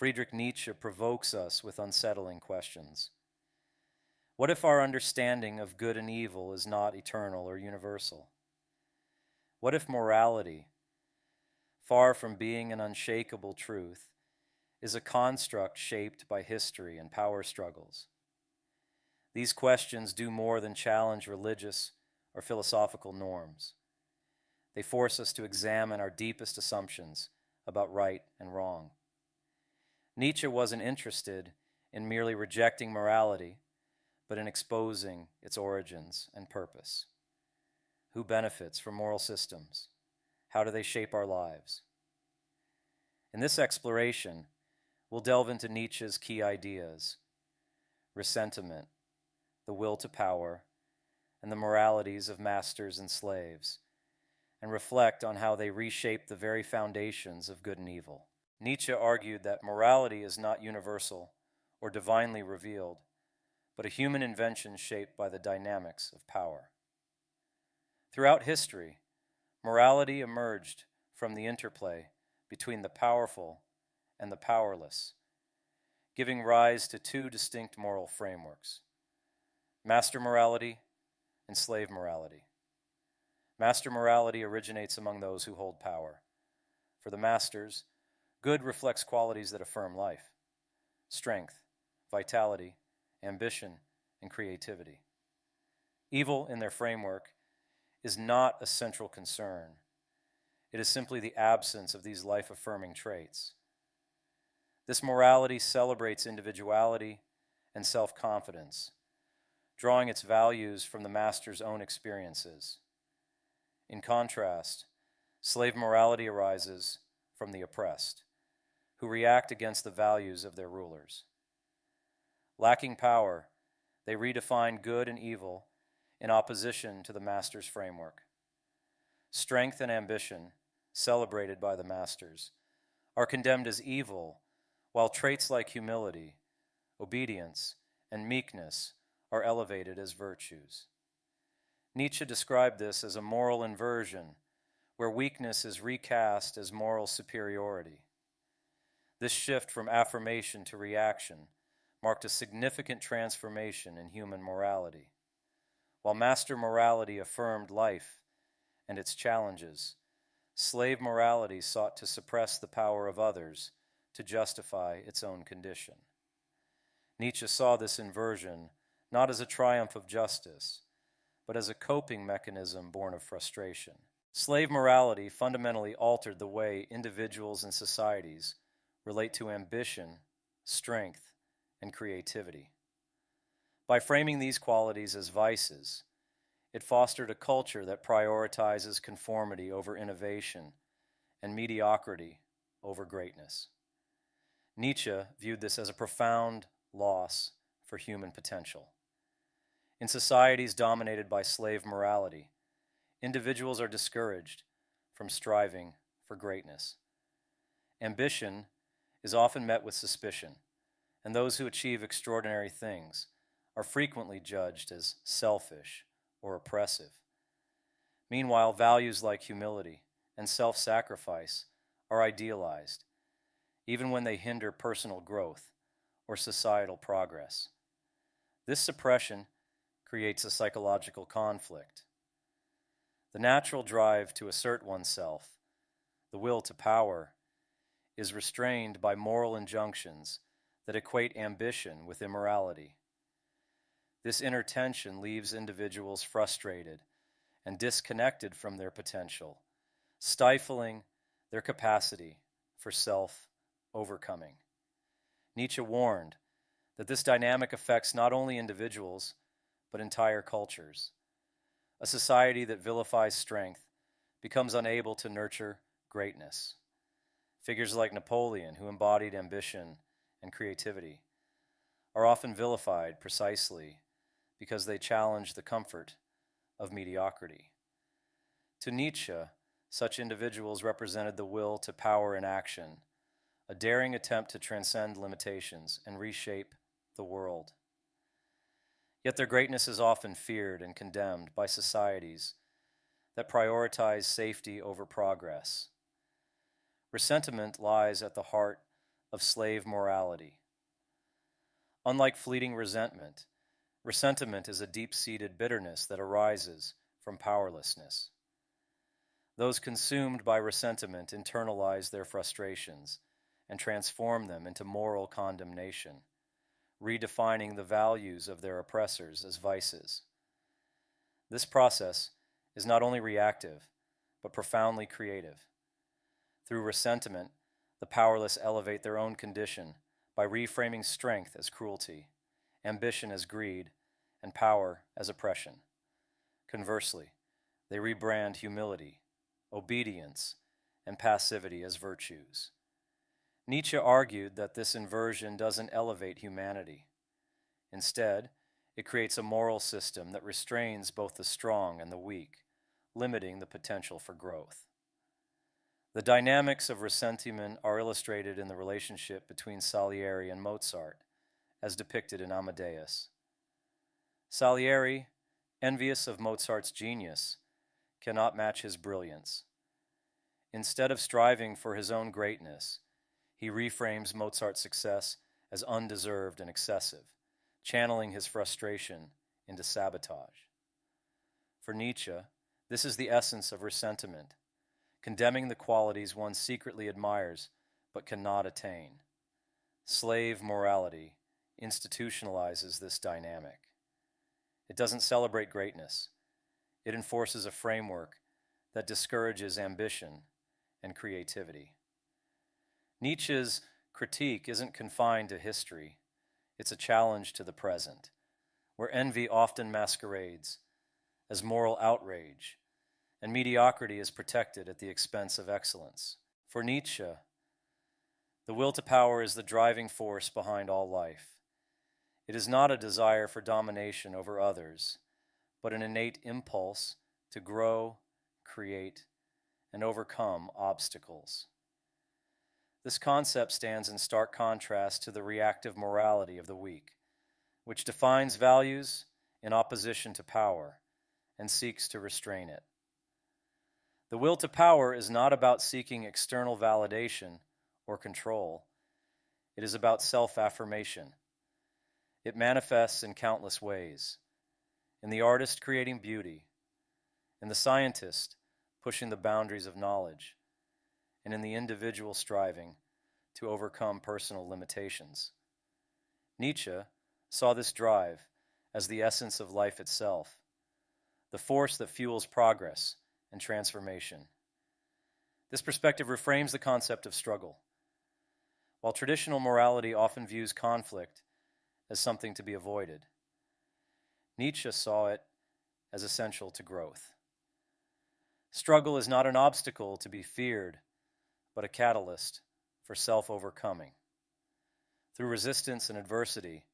Friedrich Nietzsche provokes us with unsettling questions. What if our understanding of good and evil is not eternal or universal? What if morality, far from being an unshakable truth, is a construct shaped by history and power struggles? These questions do more than challenge religious or philosophical norms. They force us to examine our deepest assumptions about right and wrong. Nietzsche wasn't interested in merely rejecting morality, but in exposing its origins and purpose. Who benefits from moral systems? How do they shape our lives? In this exploration, we'll delve into Nietzsche's key ideas: ressentiment, the will to power, and the moralities of masters and slaves, and reflect on how they reshape the very foundations of good and evil. Nietzsche argued that morality is not universal or divinely revealed, but a human invention shaped by the dynamics of power. Throughout history, morality emerged from the interplay between the powerful and the powerless, giving rise to two distinct moral frameworks: master morality and slave morality. Master morality originates among those who hold power. For the masters, good reflects qualities that affirm life: strength, vitality, ambition, and creativity. Evil, in their framework, is not a central concern. It is simply the absence of these life-affirming traits. This morality celebrates individuality and self-confidence, drawing its values from the master's own experiences. In contrast, slave morality arises from the oppressed, who react against the values of their rulers. Lacking power, they redefine good and evil in opposition to the master's framework. Strength and ambition, celebrated by the masters, are condemned as evil, while traits like humility, obedience, and meekness are elevated as virtues. Nietzsche described this as a moral inversion, where weakness is recast as moral superiority. This shift from affirmation to reaction marked a significant transformation in human morality. While master morality affirmed life and its challenges, slave morality sought to suppress the power of others to justify its own condition. Nietzsche saw this inversion not as a triumph of justice, but as a coping mechanism born of frustration. Slave morality fundamentally altered the way individuals and societies relate to ambition, strength, and creativity. By framing these qualities as vices, it fostered a culture that prioritizes conformity over innovation and mediocrity over greatness. Nietzsche viewed this as a profound loss for human potential. In societies dominated by slave morality, individuals are discouraged from striving for greatness. Ambition is often met with suspicion, and those who achieve extraordinary things are frequently judged as selfish or oppressive. Meanwhile, values like humility and self-sacrifice are idealized, even when they hinder personal growth or societal progress. This suppression creates a psychological conflict. The natural drive to assert oneself, the will to power, is restrained by moral injunctions that equate ambition with immorality. This inner tension leaves individuals frustrated and disconnected from their potential, stifling their capacity for self-overcoming. Nietzsche warned that this dynamic affects not only individuals, but entire cultures. A society that vilifies strength becomes unable to nurture greatness. Figures like Napoleon, who embodied ambition and creativity, are often vilified precisely because they challenge the comfort of mediocrity. To Nietzsche, such individuals represented the will to power in action, a daring attempt to transcend limitations and reshape the world. Yet their greatness is often feared and condemned by societies that prioritize safety over progress. Ressentiment lies at the heart of slave morality. Unlike fleeting resentment, ressentiment is a deep-seated bitterness that arises from powerlessness. Those consumed by ressentiment internalize their frustrations and transform them into moral condemnation, redefining the values of their oppressors as vices. This process is not only reactive, but profoundly creative. Through ressentiment, the powerless elevate their own condition by reframing strength as cruelty, ambition as greed, and power as oppression. Conversely, they rebrand humility, obedience, and passivity as virtues. Nietzsche argued that this inversion doesn't elevate humanity. Instead, it creates a moral system that restrains both the strong and the weak, limiting the potential for growth. The dynamics of ressentiment are illustrated in the relationship between Salieri and Mozart, as depicted in Amadeus. Salieri, envious of Mozart's genius, cannot match his brilliance. Instead of striving for his own greatness, he reframes Mozart's success as undeserved and excessive, channeling his frustration into sabotage. For Nietzsche, this is the essence of ressentiment, condemning the qualities one secretly admires but cannot attain. Slave morality institutionalizes this dynamic. It doesn't celebrate greatness. It enforces a framework that discourages ambition and creativity. Nietzsche's critique isn't confined to history. It's a challenge to the present, where envy often masquerades as moral outrage, and mediocrity is protected at the expense of excellence. For Nietzsche, the will to power is the driving force behind all life. It is not a desire for domination over others, but an innate impulse to grow, create, and overcome obstacles. This concept stands in stark contrast to the reactive morality of the weak, which defines values in opposition to power and seeks to restrain it. The will to power is not about seeking external validation or control. It is about self-affirmation. It manifests in countless ways. In the artist creating beauty, in the scientist pushing the boundaries of knowledge, and in the individual striving to overcome personal limitations. Nietzsche saw this drive as the essence of life itself, the force that fuels progress and transformation. This perspective reframes the concept of struggle. While traditional morality often views conflict as something to be avoided, Nietzsche saw it as essential to growth. Struggle is not an obstacle to be feared, but a catalyst for self-overcoming. Through resistance and adversity,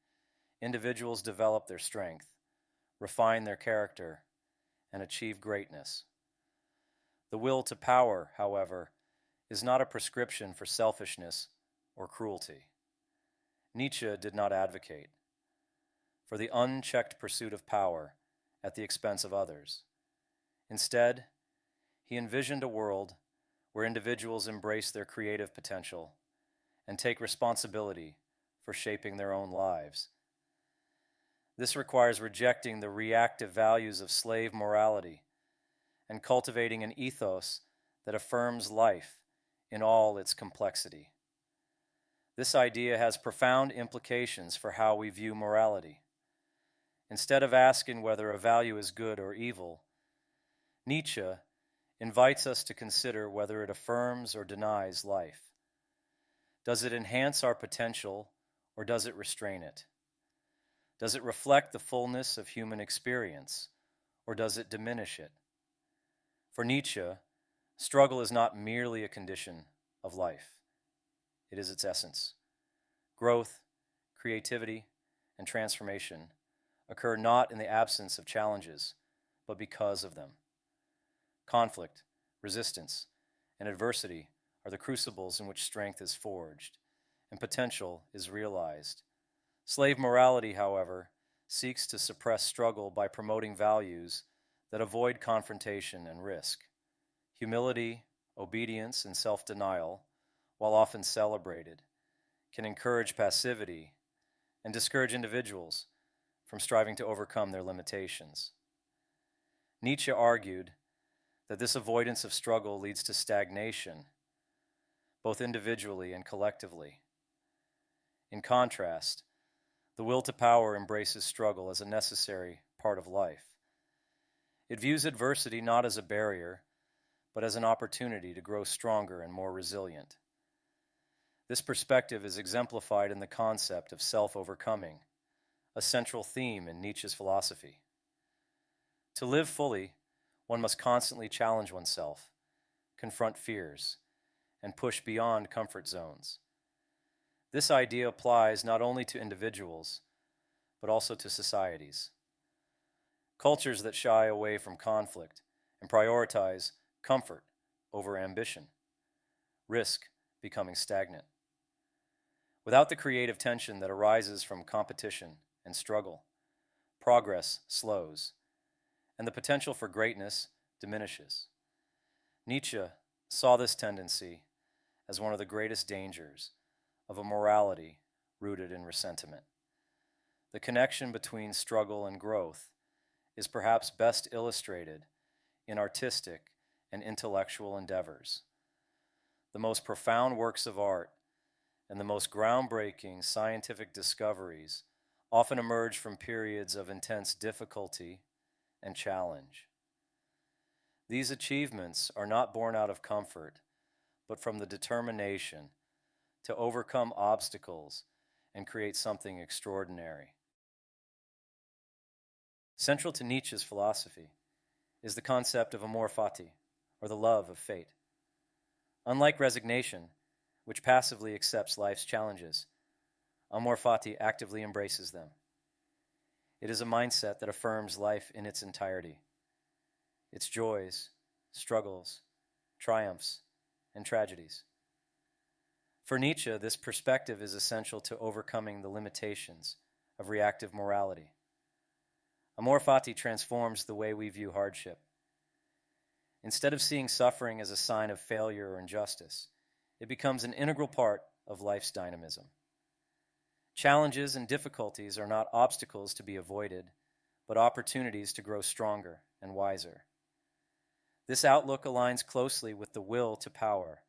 individuals develop their strength, refine their character, and achieve greatness. The will to power, however, is not a prescription for selfishness or cruelty. Nietzsche did not advocate for the unchecked pursuit of power at the expense of others. Instead, he envisioned a world where individuals embrace their creative potential and take responsibility for shaping their own lives. This requires rejecting the reactive values of slave morality and cultivating an ethos that affirms life in all its complexity. This idea has profound implications for how we view morality. Instead of asking whether a value is good or evil, Nietzsche invites us to consider whether it affirms or denies life. Does it enhance our potential or does it restrain it? Does it reflect the fullness of human experience or does it diminish it? For Nietzsche, struggle is not merely a condition of life. It is its essence. Growth, creativity, and transformation occur not in the absence of challenges, but because of them. Conflict, resistance, and adversity are the crucibles in which strength is forged and potential is realized. Slave morality, however, seeks to suppress struggle by promoting values that avoid confrontation and risk. Humility, obedience, and self-denial, while often celebrated, can encourage passivity and discourage individuals from striving to overcome their limitations. Nietzsche argued that this avoidance of struggle leads to stagnation, both individually and collectively. In contrast, the will to power embraces struggle as a necessary part of life. It views adversity not as a barrier, but as an opportunity to grow stronger and more resilient. This perspective is exemplified in the concept of self-overcoming, a central theme in Nietzsche's philosophy. To live fully, one must constantly challenge oneself, confront fears, and push beyond comfort zones. This idea applies not only to individuals, but also to societies. Cultures that shy away from conflict and prioritize comfort over ambition risk becoming stagnant. Without the creative tension that arises from competition and struggle, progress slows, and the potential for greatness diminishes. Nietzsche saw this tendency as one of the greatest dangers of a morality rooted in ressentiment. The connection between struggle and growth is perhaps best illustrated in artistic and intellectual endeavors. The most profound works of art and the most groundbreaking scientific discoveries often emerge from periods of intense difficulty and challenge. These achievements are not born out of comfort, but from the determination to overcome obstacles and create something extraordinary. Central to Nietzsche's philosophy is the concept of amor fati, or the love of fate. Unlike resignation, which passively accepts life's challenges, Amorfati actively embraces them. It is a mindset that affirms life in its entirety, its joys, struggles, triumphs, and tragedies. For Nietzsche, this perspective is essential to overcoming the limitations of reactive morality. Amorfati transforms the way we view hardship. Instead of seeing suffering as a sign of failure or injustice, it becomes an integral part of life's dynamism. Challenges and difficulties are not obstacles to be avoided, but opportunities to grow stronger and wiser. This outlook aligns closely with the will to power,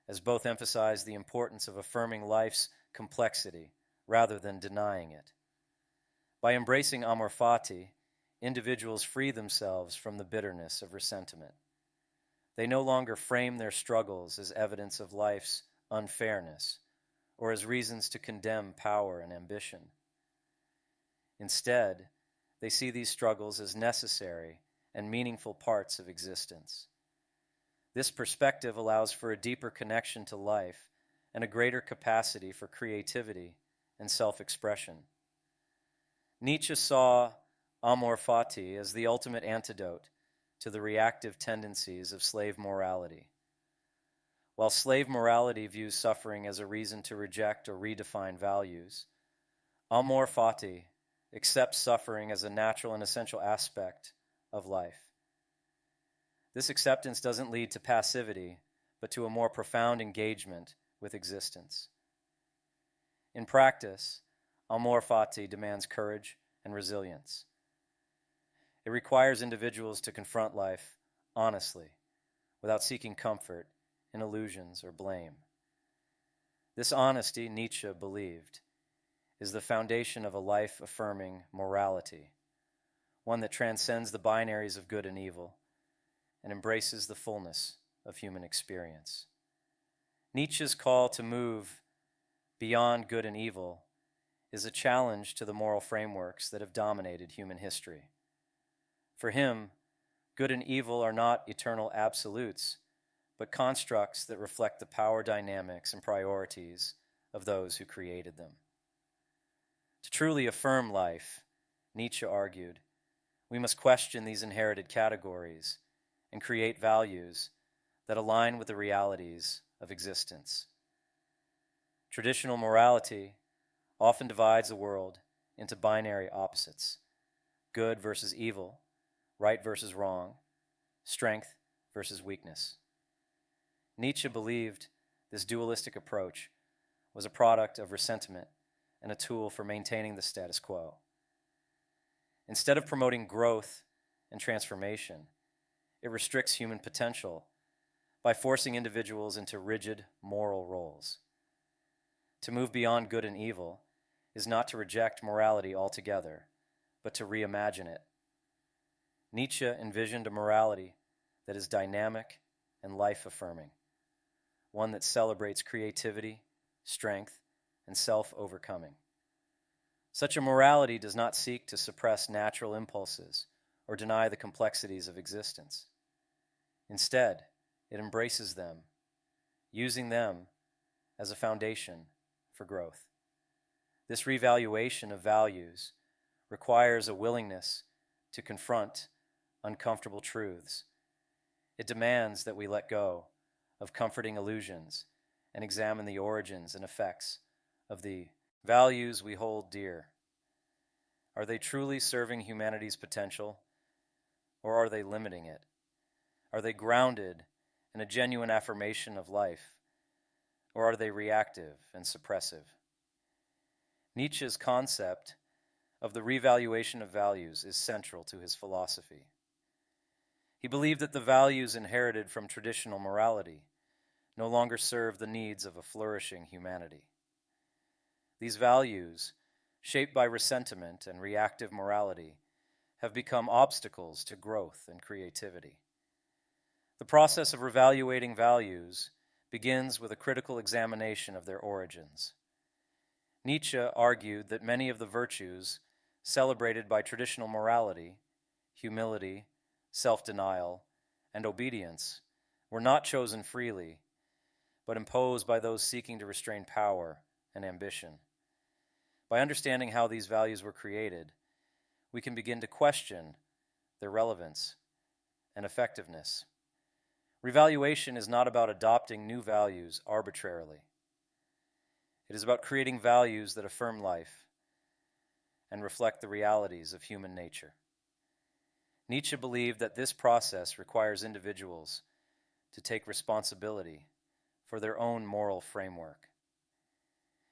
as both emphasize the importance of affirming life's complexity rather than denying it. By embracing amor fati, individuals free themselves from the bitterness of ressentiment. They no longer frame their struggles as evidence of life's unfairness or as reasons to condemn power and ambition. Instead, they see these struggles as necessary and meaningful parts of existence. This perspective allows for a deeper connection to life and a greater capacity for creativity and self-expression. Nietzsche saw amor fati as the ultimate antidote to the reactive tendencies of slave morality. While slave morality views suffering as a reason to reject or redefine values, amor fati accepts suffering as a natural and essential aspect of life. This acceptance doesn't lead to passivity, but to a more profound engagement with existence. In practice, amor fati demands courage and resilience. It requires individuals to confront life honestly, without seeking comfort in illusions or blame. This honesty, Nietzsche believed, is the foundation of a life-affirming morality, one that transcends the binaries of good and evil and embraces the fullness of human experience. Nietzsche's call to move beyond good and evil is a challenge to the moral frameworks that have dominated human history. For him, good and evil are not eternal absolutes, but constructs that reflect the power dynamics and priorities of those who created them. To truly affirm life, Nietzsche argued, we must question these inherited categories and create values that align with the realities of existence. Traditional morality often divides the world into binary opposites, good versus evil, right versus wrong, strength versus weakness. Nietzsche believed this dualistic approach was a product of ressentiment and a tool for maintaining the status quo. Instead of promoting growth and transformation, it restricts human potential by forcing individuals into rigid moral roles. To move beyond good and evil is not to reject morality altogether, but to reimagine it. Nietzsche envisioned a morality that is dynamic and life-affirming, one that celebrates creativity, strength, and self-overcoming. Such a morality does not seek to suppress natural impulses or deny the complexities of existence. Instead, it embraces them, using them as a foundation for growth. This revaluation of values requires a willingness to confront uncomfortable truths. It demands that we let go of comforting illusions and examine the origins and effects of the values we hold dear. Are they truly serving humanity's potential, or are they limiting it? Are they grounded in a genuine affirmation of life, or are they reactive and suppressive? Nietzsche's concept of the revaluation of values is central to his philosophy. He believed that the values inherited from traditional morality no longer serve the needs of a flourishing humanity. These values, shaped by ressentiment and reactive morality, have become obstacles to growth and creativity. The process of revaluating values begins with a critical examination of their origins. Nietzsche argued that many of the virtues celebrated by traditional morality, humility, self-denial, and obedience, were not chosen freely, but imposed by those seeking to restrain power and ambition. By understanding how these values were created, we can begin to question their relevance and effectiveness. Revaluation is not about adopting new values arbitrarily. It is about creating values that affirm life and reflect the realities of human nature. Nietzsche believed that this process requires individuals to take responsibility for their own moral framework.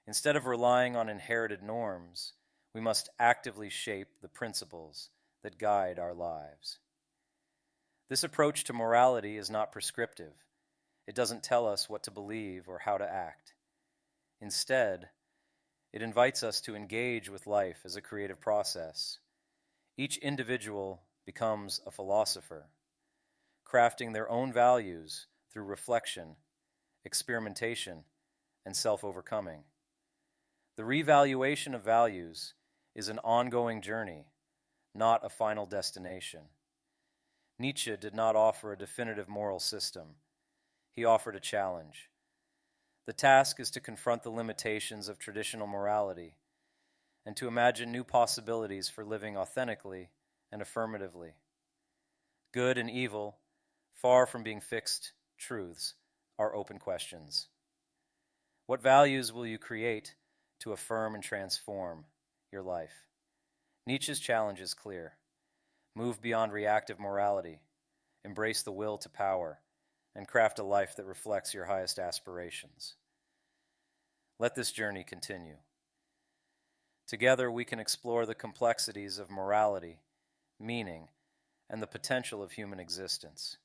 Instead of relying on inherited norms, we must actively shape the principles that guide our lives. This approach to morality is not prescriptive. It doesn't tell us what to believe or how to act. Instead, it invites us to engage with life as a creative process. Each individual becomes a philosopher, crafting their own values through reflection, experimentation, and self-overcoming. The revaluation of values is an ongoing journey, not a final destination. Nietzsche did not offer a definitive moral system. He offered a challenge. The task is to confront the limitations of traditional morality and to imagine new possibilities for living authentically and affirmatively. Good and evil, far from being fixed truths, are open questions. What values will you create to affirm and transform your life? Nietzsche's challenge is clear. Move beyond reactive morality, embrace the will to power, and craft a life that reflects your highest aspirations. Let this journey continue. Together we can explore the complexities of morality, meaning, and the potential of human existence.